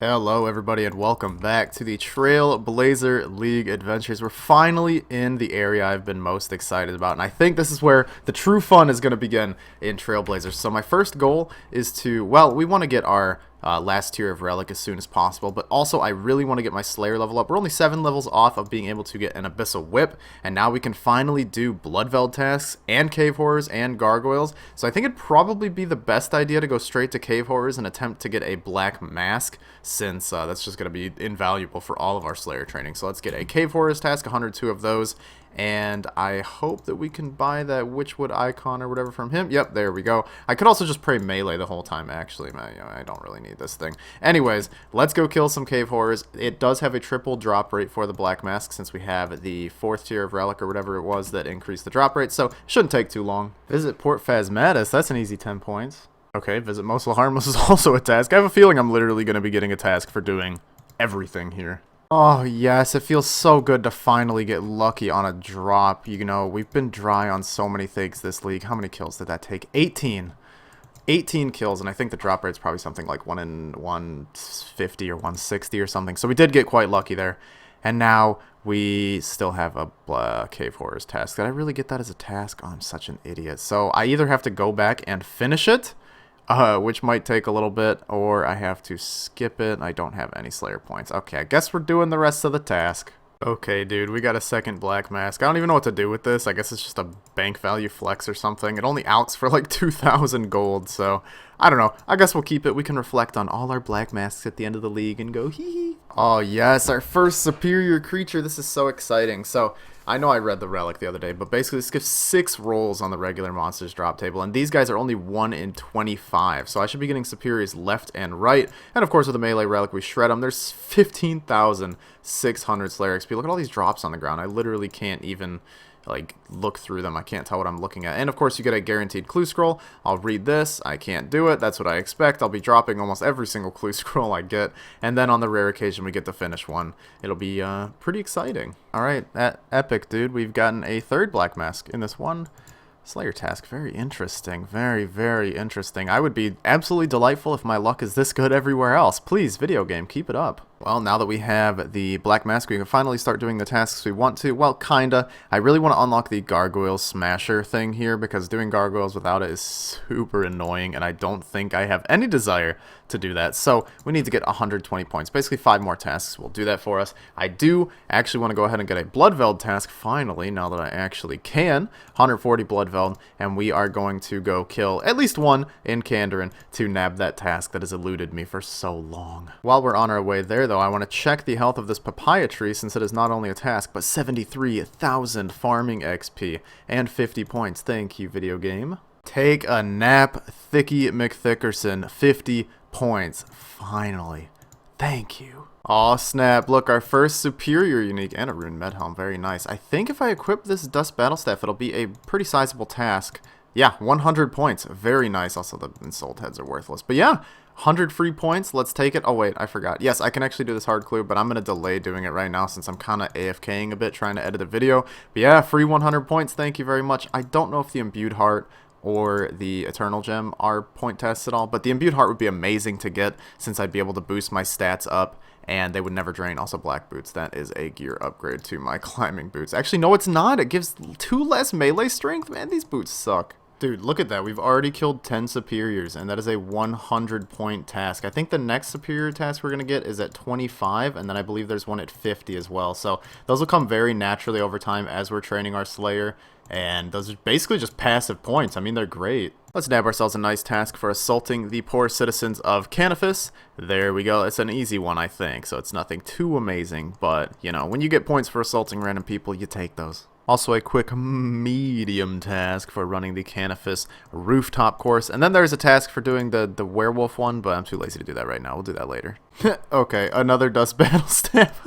Hello everybody and welcome back to the Trailblazer League Adventures. We're finally in the area I've been most excited about, and I think this is where the true fun is going to begin in Trailblazers. So my first goal is to, well, we want to get our last tier of Relic as soon as possible, but also I really want to get my Slayer level up. We're only 7 levels off of being able to get an Abyssal Whip, and now we can finally do Bloodveld tasks and Cave Horrors and Gargoyles. So I think it'd probably be the best idea to go straight to Cave Horrors and attempt to get a Black Mask, since that's just going to be invaluable for all of our Slayer training. So let's get a Cave Horrors task, 102 of those, and I hope that we can buy that Witchwood icon or whatever from him. Yep, there we go. I could also just pray melee the whole time, actually. I don't really need this thing. Anyways, let's go kill some Cave Horrors. It does have a triple drop rate for the Black Mask, since we have the 4th tier of Relic or whatever it was that increased the drop rate, so it shouldn't take too long. Visit Port Phasmatis, that's an easy 10 points. Okay, visit Mosul Harmless is also a task. I have a feeling I'm literally going to be getting a task for doing everything here. Oh, yes, it feels so good to finally get lucky on a drop. You know, we've been dry on so many things this league. How many kills did that take? 18. 18 kills, and I think the drop rate's probably something like 1 in 150 or 160 or something. So we did get quite lucky there. And now we still have a Cave Horrors task. Did I really get that as a task? Oh, I'm such an idiot. So I either have to go back and finish it, which might take a little bit, or I have to skip it. I don't have any Slayer points. Okay, I guess we're doing the rest of the task. Okay, dude, we got a second Black Mask. I don't even know what to do with this. I guess it's just a bank value flex or something. It only outs for like 2,000 gold, so I don't know. I guess we'll keep it. We can reflect on all our Black Masks at the end of the league and go hee hee. Oh yes, our first superior creature. This is so exciting. So I know I read the Relic the other day, but basically this gives 6 rolls on the regular monsters drop table, and these guys are only 1 in 25, so I should be getting superiors left and right, and of course with the melee Relic we shred them. There's 15,600 Slayer XP. Look at all these drops on the ground. I literally can't even like look through them. I can't tell what I'm looking at. And of course you get a guaranteed clue scroll. I'll read this. I can't do it. That's what I expect. I'll be dropping almost every single clue scroll I get, and then on the rare occasion we get to finish one. It'll be pretty exciting. Alright, epic, dude. We've gotten a 3rd Black Mask in this one Slayer task. Very interesting. Very, very interesting. I would be absolutely delightful if my luck is this good everywhere else. Please, video game, keep it up. Well, now that we have the Black Mask, we can finally start doing the tasks we want to. Well, kinda. I really want to unlock the Gargoyle Smasher thing here, because doing Gargoyles without it is super annoying, and I don't think I have any desire to do that. So we need to get 120 points. Basically 5 more tasks will do that for us. I do actually want to go ahead and get a Bloodveld task finally, now that I actually can. 140 Bloodveld, and we are going to go kill at least one in Kandarin to nab that task that has eluded me for so long. While we're on our way there, though, I want to check the health of this papaya tree, since it is not only a task, but 73,000 farming XP and 50 points. Thank you, video game. Take a nap, Thicky McThickerson. 50 points. Finally. Thank you. Aw, snap. Look, our first superior unique and a rune medhelm. Very nice. I think if I equip this Dust Battle Staff, it'll be a pretty sizable task. Yeah, 100 points. Very nice. Also, the Ensouled Heads are worthless. But yeah, 100 free points. Let's take it. Oh, wait, I forgot. Yes, I can actually do this hard clue, but I'm going to delay doing it right now since I'm kind of AFKing a bit trying to edit a video. But yeah, free 100 points. Thank you very much. I don't know if the Imbued Heart or the Eternal Gem are point tests at all, but the Imbued Heart would be amazing to get, since I'd be able to boost my stats up, and they would never drain. Also, Black Boots. That is a gear upgrade to my climbing boots. Actually, no, it's not. It gives 2 less melee strength. Man, these boots suck. Dude, look at that. We've already killed 10 superiors, and that is a 100-point task. I think the next superior task we're going to get is at 25, and then I believe there's one at 50 as well. So those will come very naturally over time as we're training our Slayer, and those are basically just passive points. I mean, they're great. Let's nab ourselves a nice task for assaulting the poor citizens of Canifis. There we go. It's an easy one, I think, so it's nothing too amazing, but, you know, when you get points for assaulting random people, you take those. Also a quick medium task for running the Canifis rooftop course. And then there's a task for doing the werewolf one, but I'm too lazy to do that right now. We'll do that later. Okay, another Dust Battle Staff.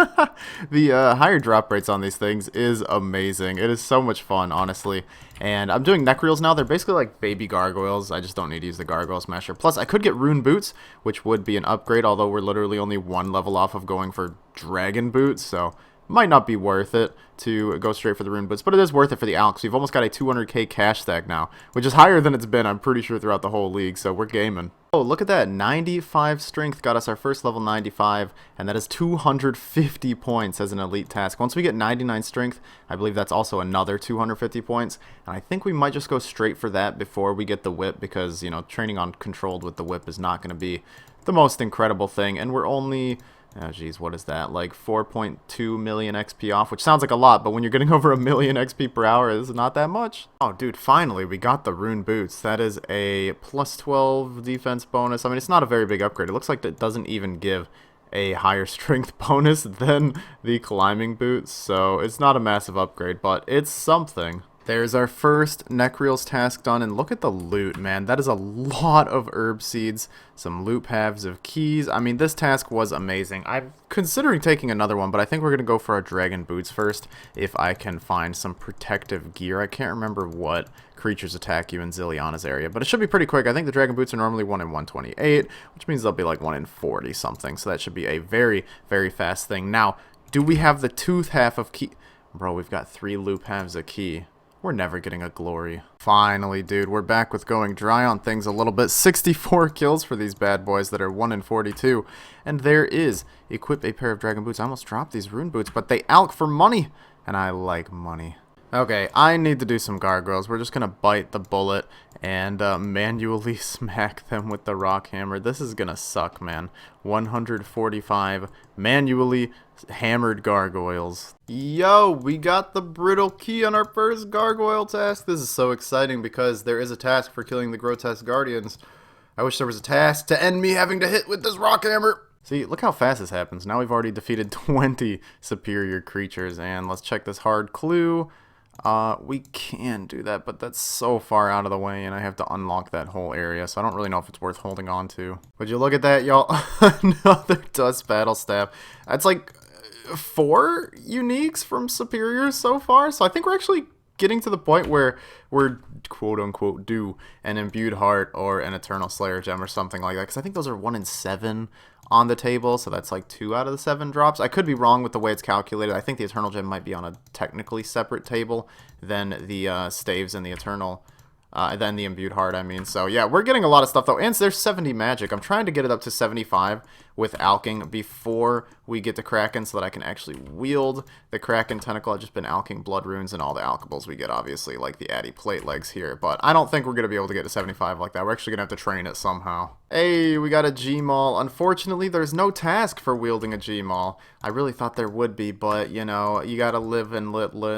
The higher drop rates on these things is amazing. It is so much fun, honestly. And I'm doing Necreals now. They're basically like baby gargoyles. I just don't need to use the Gargoyle Smasher. Plus, I could get Rune Boots, which would be an upgrade, although we're literally only 1 level off of going for Dragon Boots, so Might not be worth it to go straight for the rune boots, but it is worth it for the Alks. We've almost got a 200k cash stack now, which is higher than it's been, I'm pretty sure, throughout the whole league, so we're gaming. Oh, look at that. 95 strength got us our first level 95, and that is 250 points as an elite task. Once we get 99 strength, I believe that's also another 250 points, and I think we might just go straight for that before we get the whip, because, you know, training on controlled with the whip is not going to be the most incredible thing, and we're only... Oh, geez, what is that? Like 4.2 million XP off, which sounds like a lot, but when you're getting over a million XP per hour, it's not that much. Oh, dude, finally, we got the rune boots. That is a plus 12 defense bonus. I mean, it's not a very big upgrade. It looks like it doesn't even give a higher strength bonus than the climbing boots, so it's not a massive upgrade, but it's something. There's our first Necreal's task done, and look at the loot, man. That is a lot of herb seeds, some loot halves of keys. I mean, this task was amazing. I'm considering taking another one, but I think we're going to go for our dragon boots first, if I can find some protective gear. I can't remember what creatures attack you in Ziliana's area, but it should be pretty quick. I think the dragon boots are normally 1 in 128, which means they'll be like 1 in 40 something, so that should be a very, very fast thing. Now, do we have the tooth half of key? Bro, we've got 3 loop halves of key. We're never getting a glory. Finally, dude, we're back with going dry on things a little bit. 64 kills for these bad boys that are 1 in 42. And there is, equip a pair of dragon boots. I almost dropped these rune boots, but they alk for money. And I like money. Okay, I need to do some gargoyles. We're just going to bite the bullet and manually smack them with the rock hammer. This is going to suck, man. 145 manually hammered gargoyles. Yo, we got the brittle key on our first gargoyle task. This is so exciting because there is a task for killing the grotesque guardians. I wish there was a task to end me having to hit with this rock hammer. See, look how fast this happens. Now we've already defeated 20 superior creatures, and let's check this hard clue. We can do that, but that's so far out of the way, and I have to unlock that whole area, so I don't really know if it's worth holding on to. Would you look at that, y'all? Another dust battle staff. That's like 4 uniques from superiors so far, so I think we're actually getting to the point where we're quote-unquote due an imbued heart or an eternal slayer gem or something like that, because I think those are 1 in 7 on the table, so that's like 2 out of the 7 drops. I could be wrong with the way it's calculated. I think the eternal gem might be on a technically separate table than the staves and the eternal, than the imbued heart, I mean. So yeah, we're getting a lot of stuff though, and there's 70 magic. I'm trying to get it up to 75 with alking before we get to Kraken so that I can actually wield the Kraken tentacle. I've just been alking blood runes and all the alkables we get, obviously, like the Addy plate legs here, but I don't think we're going to be able to get to 75 like that. We're actually going to have to train it somehow. Hey, we got a G-Maul. Unfortunately, there's no task for wielding a G-Maul. I really thought there would be, but, you know, you gotta live and live. What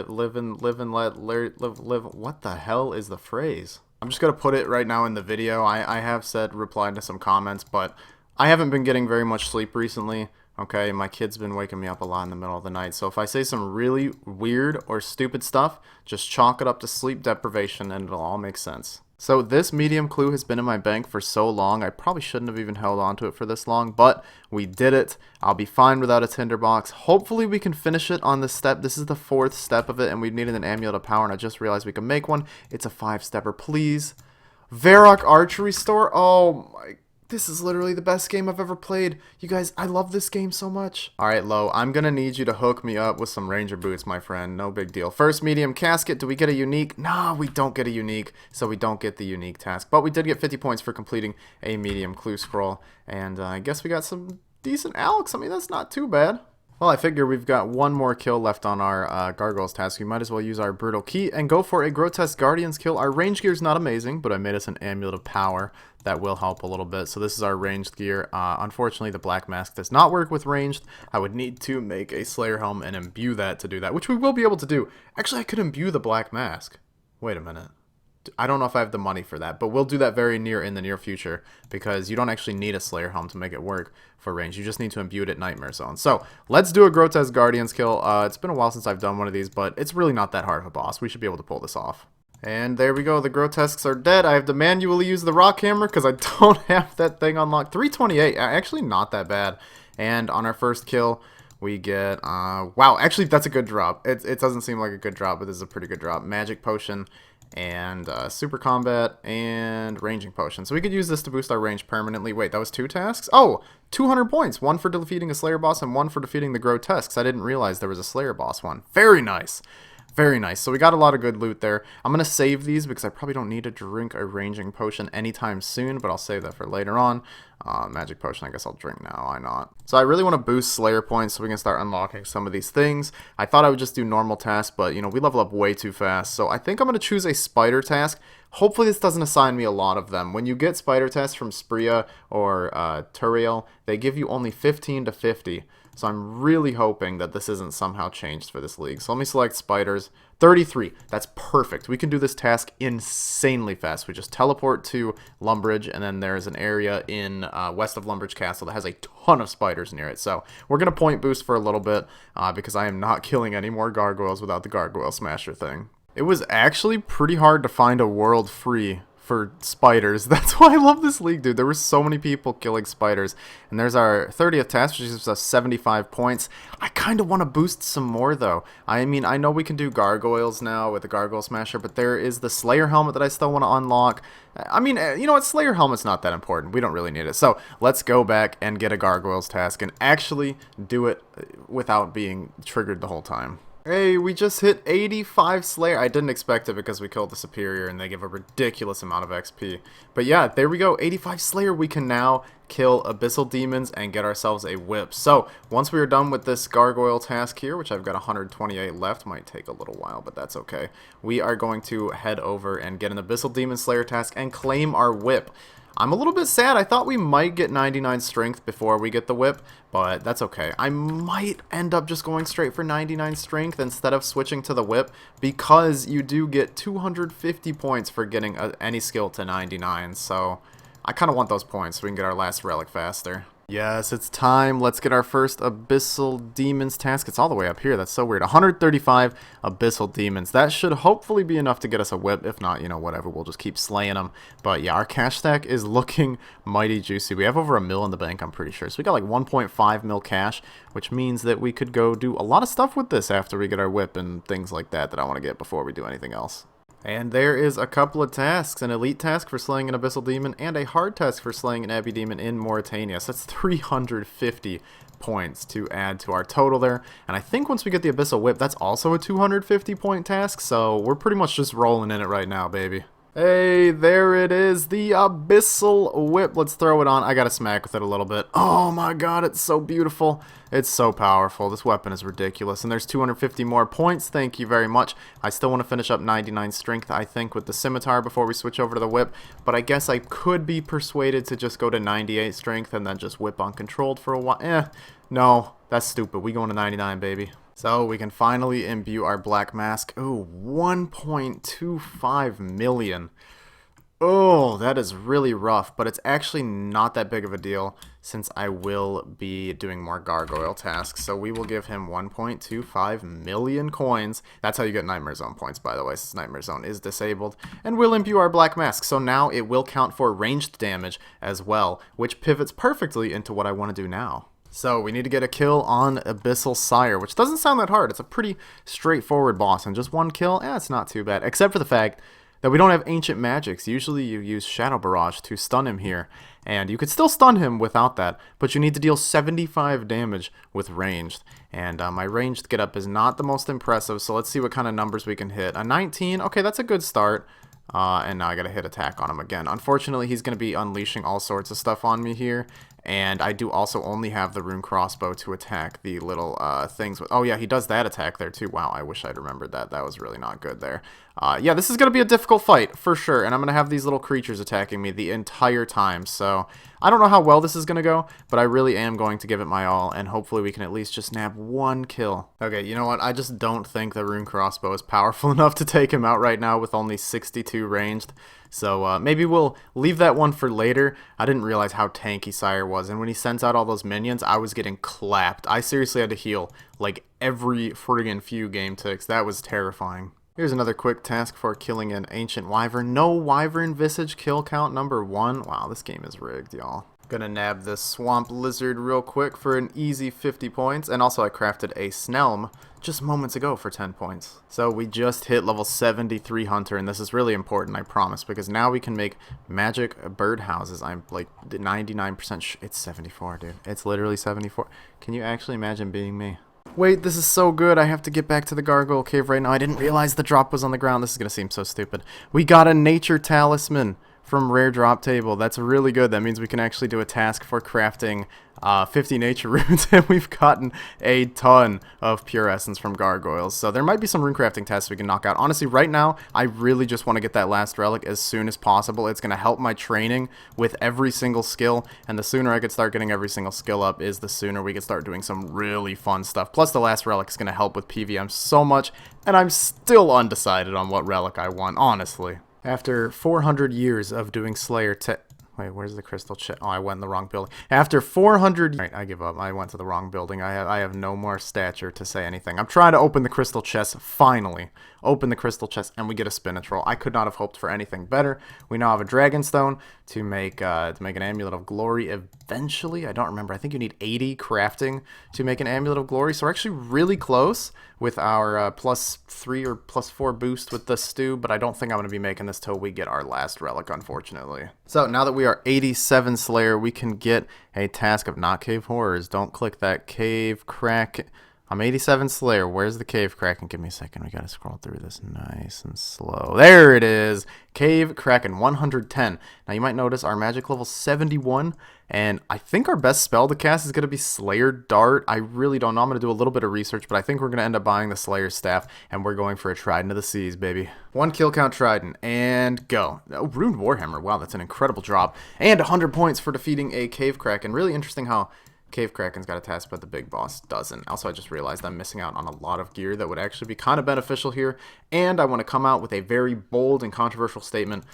the hell is the phrase? I'm just gonna put it right now in the video. I have said replied to some comments, but I haven't been getting very much sleep recently. Okay, my kid's been waking me up a lot in the middle of the night, so if I say some really weird or stupid stuff, just chalk it up to sleep deprivation and it'll all make sense. So this medium clue has been in my bank for so long, I probably shouldn't have even held on to it for this long, but we did it. I'll be fine without a tinderbox. Hopefully we can finish it on this step. This is the 4th step of it, and we needed an amulet of power, and I just realized we can make one. It's a 5-stepper, please. Varrock Archery Store? Oh my, this is literally the best game I've ever played. You guys, I love this game so much. Alright, Lo, I'm gonna need you to hook me up with some ranger boots, my friend. No big deal. First medium casket. Do we get a unique? Nah, we don't get a unique, so we don't get the unique task. But we did get 50 points for completing a medium clue scroll. And I guess we got some decent Alex. I mean, that's not too bad. Well, I figure we've got 1 more kill left on our Gargoyles task. We might as well use our Brutal Key and go for a Grotesque Guardians kill. Our range gear is not amazing, but I made us an Amulet of Power. That will help a little bit. So this is our ranged gear. Unfortunately, the Black Mask does not work with ranged. I would need to make a Slayer Helm and imbue that to do that, which we will be able to do. Actually, I could imbue the Black Mask. Wait a minute. I don't know if I have the money for that, but we'll do that very in the near future, because you don't actually need a Slayer Helm to make it work for range. You just need to imbue it at Nightmare Zone. So let's do a Grotesque Guardians kill. It's been a while since I've done one of these, but it's really not that hard of a boss. We should be able to pull this off. And there we go. The Grotesques are dead. I have to manually use the rock hammer because I don't have that thing unlocked. 328. Actually, not that bad. And on our first kill, we get... wow, actually, that's a good drop. It doesn't seem like a good drop, but this is a pretty good drop. Magic Potion and super combat, and ranging potion. So we could use this to boost our range permanently. Wait, that was 2 tasks? Oh, 200 points. 1 for defeating a Slayer boss and 1 for defeating the Grotesques. I didn't realize there was a Slayer boss one. Very nice. Very nice. So we got a lot of good loot there. I'm going to save these because I probably don't need to drink a ranging potion anytime soon, but I'll save that for later on. Magic potion, I guess I'll drink now. Why not? So I really want to boost Slayer points so we can start unlocking some of these things. I thought I would just do normal tasks, but, you know, we level up way too fast. So I think I'm going to choose a spider task. Hopefully this doesn't assign me a lot of them. When you get spider tasks from Spria or Turiel, they give you only 15 to 50. So I'm really hoping that this isn't somehow changed for this league. So let me select spiders. 33. That's perfect. We can do this task insanely fast. We just teleport to Lumbridge, and then there's an area in west of Lumbridge Castle that has a ton of spiders near it. So we're going to point boost for a little bit because I am not killing any more gargoyles without the gargoyle smasher thing. It was actually pretty hard to find a world free for spiders. That's why I love this league, dude. There were so many people killing spiders. And there's our 30th task, which gives us 75 points. I kind of want to boost some more, though. I mean, I know we can do gargoyles now with the gargoyle smasher, but there is the Slayer helmet that I still want to unlock. I mean, you know what? Slayer helmet's not that important. We don't really need it. So let's go back and get a gargoyles task and actually do it without being triggered the whole time. Hey, we just hit 85 Slayer. I didn't expect it because we killed the Superior and they give a ridiculous amount of XP. But yeah, there we go. 85 Slayer. We can now kill Abyssal Demons and get ourselves a whip. So, once we are done with this gargoyle task here, which I've got 128 left, might take a little while, but that's okay. We are going to head over and get an Abyssal Demon Slayer task and claim our whip. I'm a little bit sad. I thought we might get 99 strength before we get the whip, but that's okay. I might end up just going straight for 99 strength instead of switching to the whip because you do get 250 points for getting any skill to 99, so I kind of want those points so we can get our last relic faster. Yes, it's time. Let's get our first Abyssal Demons task. It's all the way up here. That's so weird. 135 Abyssal Demons. That should hopefully be enough to get us a whip. If not, you know, whatever. We'll just keep slaying them. But yeah, our cash stack is looking mighty juicy. We have over $1 mil in the bank, I'm pretty sure. So we got like 1.5 mil cash, which means that we could go do a lot of stuff with this after we get our whip and things like that I want to get before we do anything else. And there is a couple of tasks, an elite task for slaying an Abyssal Demon and a hard task for slaying an Abbey Demon in Mauritania. So that's 350 points to add to our total there. And I think once we get the Abyssal Whip, that's also a 250 point task. So we're pretty much just rolling in it right now, baby. Hey, there it is, the Abyssal Whip. Let's throw it on. I gotta smack with it a little bit. Oh my god, it's so beautiful. It's so powerful. This weapon is ridiculous. And there's 250 more points. Thank you very much. I still want to finish up 99 strength, I think, with the scimitar before we switch over to the whip. But I guess I could be persuaded to just go to 98 strength and then just whip uncontrolled for a while. No, that's stupid. We going to 99, baby. So we can finally imbue our black mask. Ooh, 1.25 million. Oh, that is really rough, but it's actually not that big of a deal since I will be doing more gargoyle tasks. So we will give him 1.25 million coins. That's how you get Nightmare Zone points, by the way, since Nightmare Zone is disabled. And we'll imbue our black mask. So now it will count for ranged damage as well, which pivots perfectly into what I want to do now. So we need to get a kill on Abyssal Sire, which doesn't sound that hard. It's a pretty straightforward boss, and just one kill, it's not too bad. Except for the fact that we don't have Ancient Magics. Usually you use Shadow Barrage to stun him here, and you could still stun him without that, but you need to deal 75 damage with ranged. And my ranged get up is not the most impressive, so let's see what kind of numbers we can hit. A 19, okay, that's a good start. And now I gotta hit attack on him again. Unfortunately, he's gonna be unleashing all sorts of stuff on me here. And I do also only have the rune crossbow to attack the little things with. Oh yeah, he does that attack there too. Wow, I wish I'd remembered that. That was really not good there. Yeah, this is going to be a difficult fight for sure. And I'm going to have these little creatures attacking me the entire time. So I don't know how well this is going to go, but I really am going to give it my all. And hopefully we can at least just nab one kill. Okay, you know what? I just don't think the rune crossbow is powerful enough to take him out right now with only 62 ranged. So maybe we'll leave that one for later. I didn't realize how tanky Sire was, and when he sends out all those minions, I was getting clapped. I seriously had to heal like every friggin' few game ticks. That was terrifying. Here's another quick task for killing an Ancient Wyvern. No Wyvern Visage kill count number 1. Wow, this game is rigged, y'all. Gonna nab this swamp lizard real quick for an easy 50 points. And also I crafted a Snelm just moments ago for 10 points. So we just hit level 73 hunter, and this is really important, I promise, because now we can make magic birdhouses. I'm like 99% it's 74, dude. It's literally 74. Can you actually imagine being me? Wait, this is so good. I have to get back to the gargoyle cave right now. I didn't realize the drop was on the ground. This is gonna seem so stupid. We got a nature talisman from rare drop table. That's really good. That means we can actually do a task for crafting 50 nature runes, and we've gotten a ton of pure essence from gargoyles. So there might be some rune crafting tests we can knock out. Honestly, right now, I really just want to get that last relic as soon as possible. It's going to help my training with every single skill, and the sooner I could start getting every single skill up is the sooner we can start doing some really fun stuff. Plus, the last relic is going to help with PVM so much, and I'm still undecided on what relic I want, honestly. After 400 years of doing Slayer wait, where's the crystal chest? Oh, I went in the wrong building. After 400... Right, I give up. I went to the wrong building. I have no more stature to say anything. I'm trying to open the crystal chest, finally. Open the crystal chest, and we get a spinach roll. I could not have hoped for anything better. We now have a dragon stone to make an amulet of glory eventually. I don't remember. I think you need 80 crafting to make an amulet of glory. So we're actually really close with our +3 or +4 boost with the stew, but I don't think I'm going to be making this till we get our last relic, unfortunately. So now that we are 87 Slayer, we can get a task of not cave horrors. Don't click that cave Kraken. I'm 87 Slayer. Where's the cave Kraken? Give me a second. We gotta scroll through this nice and slow. There it is. Cave Kraken 110. Now you might notice our magic level 71, and I think our best spell to cast is gonna be Slayer Dart. I really don't know. I'm gonna do a little bit of research, but I think we're gonna end up buying the Slayer Staff, and we're going for a Trident of the Seas, baby. 1 kill count Trident, and go. Oh, Ruined Warhammer. Wow, that's an incredible drop. And 100 points for defeating a Cave Kraken. Really interesting how Cave Kraken's got a task, but the big boss doesn't. Also, I just realized I'm missing out on a lot of gear that would actually be kind of beneficial here, and I want to come out with a very bold and controversial statement.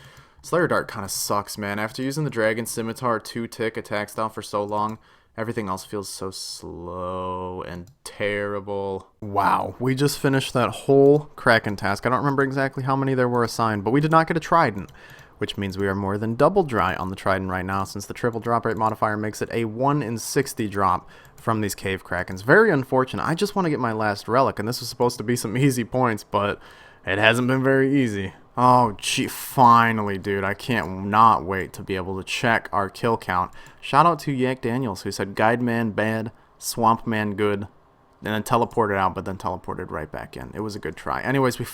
Slayer Dart kind of sucks, man. After using the Dragon Scimitar 2-tick attack style for so long, everything else feels so slow and terrible. Wow, we just finished that whole Kraken task. I don't remember exactly how many there were assigned, but we did not get a Trident, which means we are more than double dry on the Trident right now, since the triple drop rate modifier makes it a 1 in 60 drop from these Cave Krakens. Very unfortunate. I just want to get my last relic, and this was supposed to be some easy points, but it hasn't been very easy. Oh, gee, finally, dude. I can't not wait to be able to check our kill count. Shout out to Yak Daniels, who said Guide Man bad, Swamp Man good, and then teleported out, but then teleported right back in. It was a good try. Anyways, we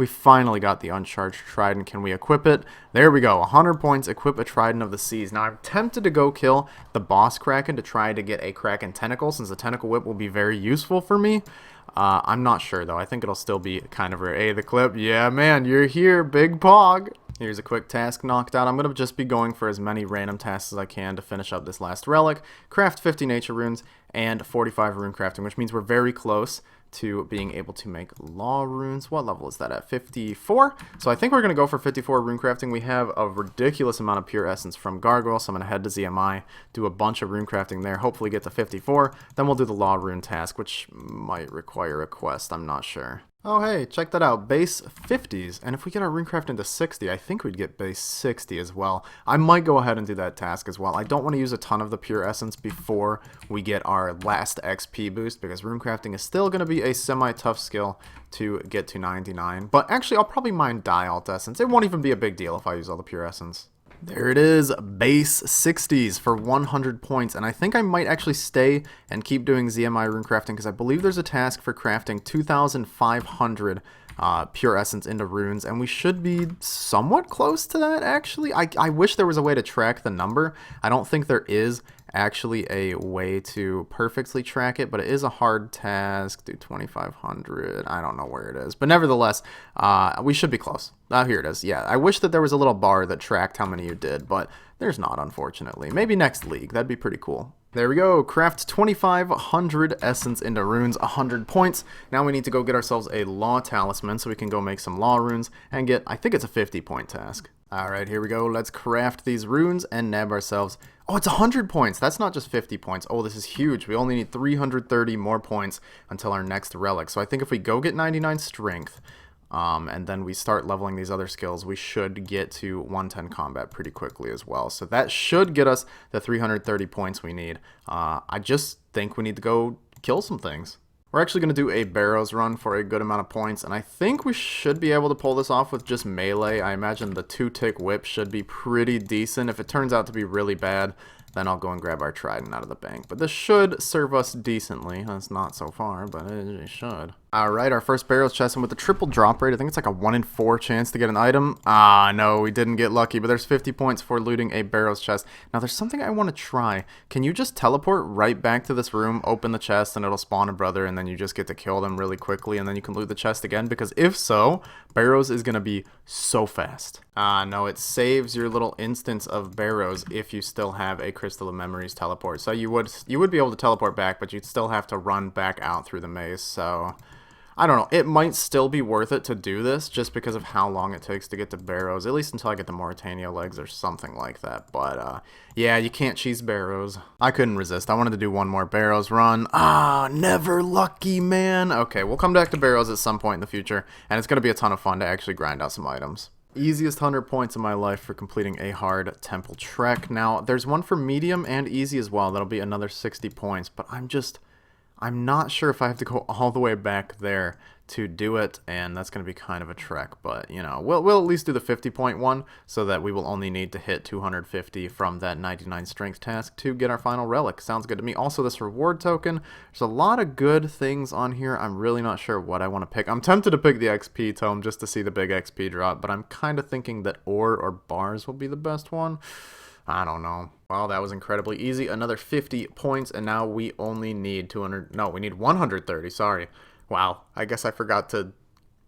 finally got the uncharged Trident. Can we equip it? There we go. 100 points. Equip a Trident of the Seas. Now, I'm tempted to go kill the boss Kraken to try to get a Kraken Tentacle, since the Tentacle Whip will be very useful for me. I'm not sure, though. I think it'll still be kind of rare. Hey, the clip. Yeah, man, you're here, big pog. Here's a quick task knocked out. I'm going to just be going for as many random tasks as I can to finish up this last relic. Craft 50 nature runes and 45 rune crafting, which means we're very close to being able to make law runes. What level is that at? 54? So I think we're going to go for 54 rune crafting. We have a ridiculous amount of pure essence from Gargoyle, so I'm going to head to ZMI, do a bunch of rune crafting there, hopefully get to 54. Then we'll do the law rune task, which might require a quest. I'm not sure. Oh, hey, check that out. Base 50s. And if we get our runecraft into 60, I think we'd get base 60 as well. I might go ahead and do that task as well. I don't want to use a ton of the pure essence before we get our last XP boost, because runecrafting is still going to be a semi-tough skill to get to 99. But actually, I'll probably mine die alt essence. It won't even be a big deal if I use all the pure essence. There it is, base 60s for 100 points, and I think I might actually stay and keep doing ZMI rune crafting, because I believe there's a task for crafting 2,500 pure essence into runes, and we should be somewhat close to that, actually. I wish there was a way to track the number. I don't think there is actually a way to perfectly track it, but it is a hard task. Do 2,500. I don't know where it is, but nevertheless, we should be close. Here it is. Yeah, I wish that there was a little bar that tracked how many you did, but there's not, unfortunately. Maybe next league. That'd be pretty cool. There we go. Craft 2,500 essence into runes, 100 points. Now we need to go get ourselves a law talisman so we can go make some law runes and get, I think it's a 50-point task. Alright, here we go. Let's craft these runes and nab ourselves. Oh, it's 100 points. That's not just 50 points. Oh, this is huge. We only need 330 more points until our next relic. So I think if we go get 99 strength, and then we start leveling these other skills, we should get to 110 combat pretty quickly as well. So that should get us the 330 points we need. I just think we need to go kill some things. We're actually going to do a Barrows Run for a good amount of points, and I think we should be able to pull this off with just melee. I imagine the 2-tick whip should be pretty decent. If it turns out to be really bad, then I'll go and grab our trident out of the bank. But this should serve us decently. It's not so far, but it should. Alright, our first Barrows chest, and with the triple drop rate, I think it's like a 1 in 4 chance to get an item. No, we didn't get lucky, but there's 50 points for looting a Barrows chest. Now, there's something I want to try. Can you just teleport right back to this room, open the chest, and it'll spawn a brother, and then you just get to kill them really quickly, and then you can loot the chest again? Because if so, Barrows is going to be so fast. No, it saves your little instance of Barrows if you still have a Crystal of Memories teleport. So you would be able to teleport back, but you'd still have to run back out through the maze, so I don't know. It might still be worth it to do this just because of how long it takes to get to Barrows, at least until I get the Mauritania legs or something like that. But, yeah, you can't cheese Barrows. I couldn't resist. I wanted to do one more Barrows run. Never lucky, man. Okay, we'll come back to Barrows at some point in the future, and it's going to be a ton of fun to actually grind out some items. Easiest 100 points in my life for completing a hard temple trek. Now, there's one for medium and easy as well. That'll be another 60 points, but I'm not sure if I have to go all the way back there to do it, and that's going to be kind of a trek, but, you know, we'll at least do the 50-point one so that we will only need to hit 250 from that 99 strength task to get our final relic. Sounds good to me. Also, this reward token, there's a lot of good things on here. I'm really not sure what I want to pick. I'm tempted to pick the XP tome just to see the big XP drop, but I'm kind of thinking that ore or bars will be the best one. I don't know. Wow, that was incredibly easy. Another 50 points, and now we only need 200. No, we need 130. Sorry. Wow, I guess I forgot to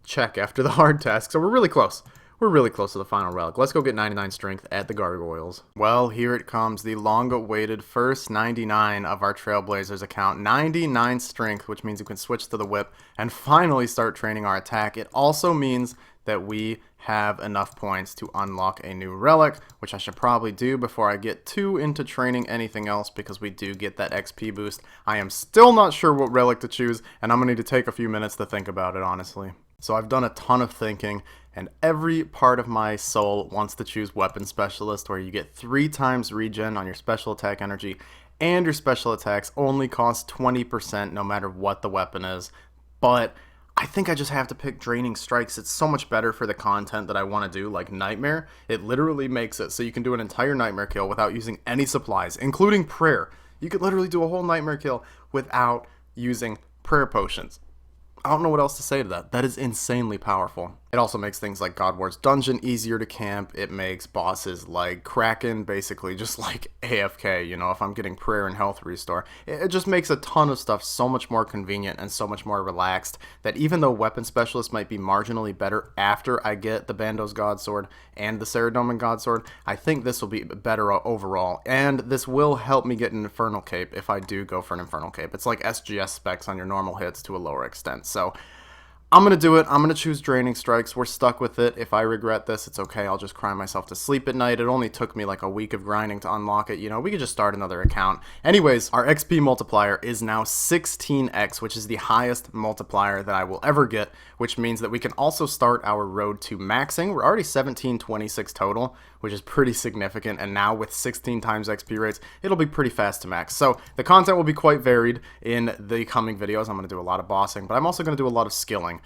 check after the hard task. So we're really close. We're really close to the final relic. Let's go get 99 strength at the gargoyles. Well, here it comes. The long-awaited first 99 of our Trailblazers account. 99 strength, which means you can switch to the whip and finally start training our attack. It also means that we have enough points to unlock a new relic, which I should probably do before I get too into training anything else, because we do get that XP boost. I am still not sure what relic to choose, and I'm going to need to take a few minutes to think about it, honestly. So I've done a ton of thinking, and every part of my soul wants to choose Weapon Specialist, where you get 3 times regen on your special attack energy, and your special attacks only cost 20% no matter what the weapon is. But I think I just have to pick Draining Strikes. It's so much better for the content that I want to do, like Nightmare. It literally makes it so you can do an entire Nightmare kill without using any supplies, including prayer. You could literally do a whole Nightmare kill without using prayer potions. I don't know what else to say to that. That is insanely powerful. It also makes things like God War's Dungeon easier to camp. It makes bosses like Kraken basically just like AFK, you know, if I'm getting prayer and health restore. It just makes a ton of stuff so much more convenient and so much more relaxed that even though Weapon Specialist might be marginally better after I get the Bandos Godsword and the Saradomin Godsword, I think this will be better overall. And this will help me get an Infernal Cape if I do go for an Infernal Cape. It's like SGS specs on your normal hits to a lower extent. So I'm going to do it. I'm going to choose Draining Strikes. We're stuck with it. If I regret this, it's okay. I'll just cry myself to sleep at night. It only took me like a week of grinding to unlock it. You know, we could just start another account. Anyways, our XP multiplier is now 16x, which is the highest multiplier that I will ever get, which means that we can also start our road to maxing. We're already 1726 total, which is pretty significant. And now with 16 times XP rates, it'll be pretty fast to max. So the content will be quite varied in the coming videos. I'm going to do a lot of bossing, but I'm also going to do a lot of skilling.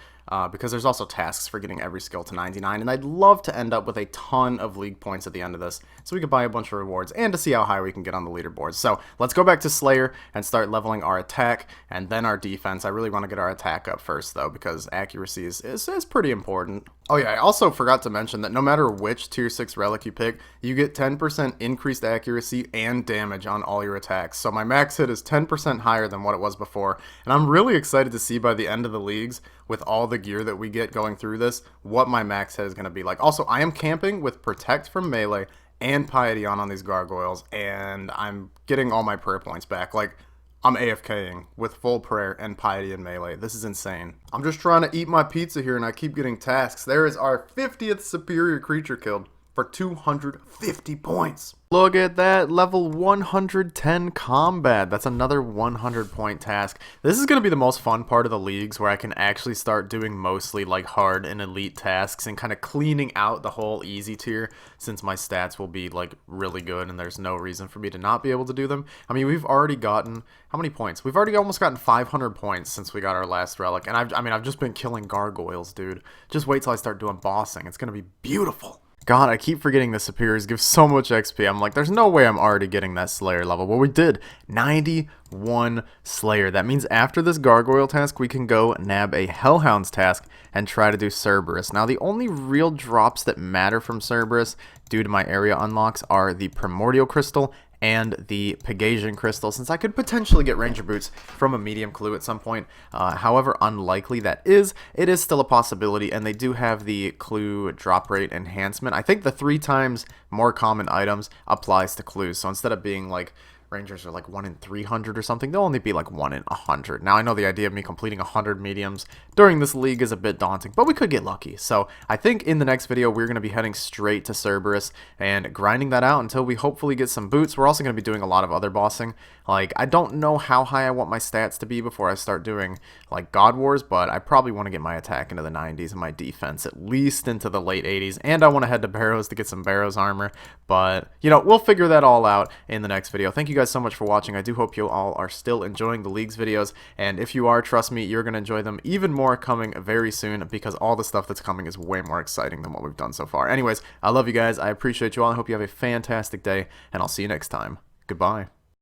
Because there's also tasks for getting every skill to 99, and I'd love to end up with a ton of league points at the end of this, so we could buy a bunch of rewards, and to see how high we can get on the leaderboards. So let's go back to Slayer and start leveling our attack, and then our defense. I really want to get our attack up first, though, because accuracy is pretty important. Oh yeah, I also forgot to mention that no matter which tier 6 relic you pick, you get 10% increased accuracy and damage on all your attacks. So my max hit is 10% higher than what it was before, and I'm really excited to see by the end of the leagues, with all the gear that we get going through this, what my max hit is going to be like. Also, I am camping with Protect from melee and Piety on these gargoyles, and I'm getting all my prayer points back. Like, I'm AFKing with full prayer and Piety and melee. This is insane. I'm just trying to eat my pizza here, and I keep getting tasks. There is our 50th superior creature killed. for 250 points. Look at that, level 110 combat. That's another 100 point task. This is going to be the most fun part of the leagues, where I can actually start doing mostly like hard and elite tasks and kind of cleaning out the whole easy tier, since my stats will be like really good and there's no reason for me to not be able to do them. I mean, we've already gotten, how many points? We've already almost gotten 500 points since we got our last relic, and I've just been killing gargoyles, dude. Just wait till I start doing bossing. It's going to be beautiful. God, I keep forgetting the superiors give so much XP. I'm like, there's no way I'm already getting that Slayer level. Well, we did. 91 Slayer. That means after this Gargoyle task, we can go nab a Hellhounds task and try to do Cerberus. Now, the only real drops that matter from Cerberus due to my area unlocks are the Primordial Crystal and the Pegasian Crystal, since I could potentially get Ranger Boots from a medium clue at some point. However unlikely that is, it is still a possibility, and they do have the clue drop rate enhancement. I think the 3 times more common items applies to clues, so instead of being like Rangers are like 1 in 300 or something, they'll only be like 1 in 100. Now, I know the idea of me completing 100 mediums during this league is a bit daunting, but we could get lucky. So I think in the next video, we're going to be heading straight to Cerberus and grinding that out until we hopefully get some boots. We're also going to be doing a lot of other bossing. Like, I don't know how high I want my stats to be before I start doing like God Wars, but I probably want to get my attack into the 90s and my defense at least into the late 80s. And I want to head to Barrows to get some Barrows armor. But, you know, we'll figure that all out in the next video. Thank you guys so much for watching. I do hope you all are still enjoying the Leagues videos, and if you are, trust me, you're going to enjoy them even more coming very soon, because all the stuff that's coming is way more exciting than what we've done so far. Anyways, I love you guys. I appreciate you all. I hope you have a fantastic day, and I'll see you next time. Goodbye.